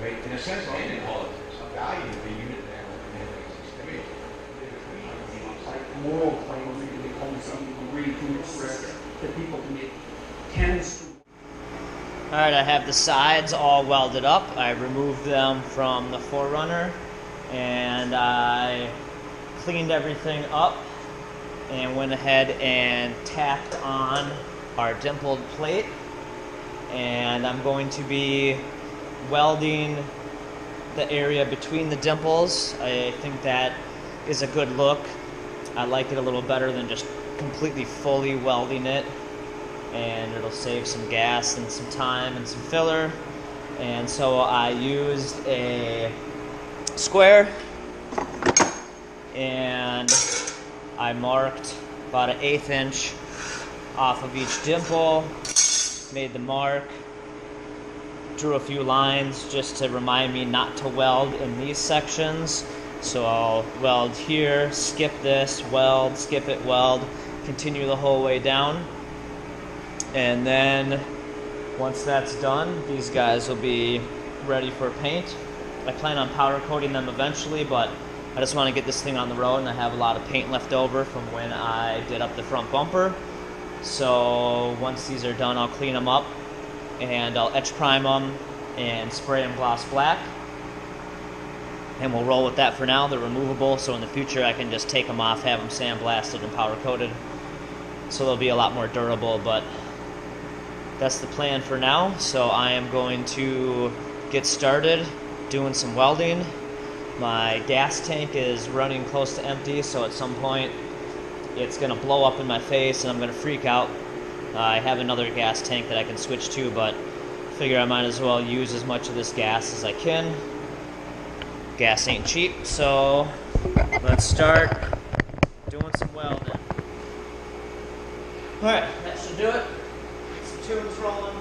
Right? In a sense, landing politics, a value of the unit there like moral claims that you hold something to read to express that people can get tends to. Alright, I have the sides all welded up. I removed them from the 4Runner and I cleaned everything up and went ahead and tacked on our dimpled plate, and I'm going to be welding the area between the dimples. I think that is a good look. I like it a little better than just completely fully welding it, and it'll save some gas and some time and some filler. And so I used a square and I marked about an 1/8 inch off of each dimple, made the mark, drew a few lines just to remind me not to weld in these sections. So I'll weld here, skip this, weld, skip it, weld, continue the whole way down. And then once that's done, these guys will be ready for paint. I plan on powder coating them eventually, but I just want to get this thing on the road, and I have a lot of paint left over from when I did up the front bumper. So once these are done, I'll clean them up and I'll etch prime them and spray them gloss black. And we'll roll with that for now. They're removable, so in the future I can just take them off, have them sandblasted and powder coated. So they'll be a lot more durable, but that's the plan for now. So I am going to get started doing some welding. My gas tank is running close to empty, so at some point it's going to blow up in my face and I'm going to freak out. I have another gas tank that I can switch to, but figure I might as well use as much of this gas as I can. Gas ain't cheap, so let's start doing some welding. Alright, that should do it. Some tunes rolling.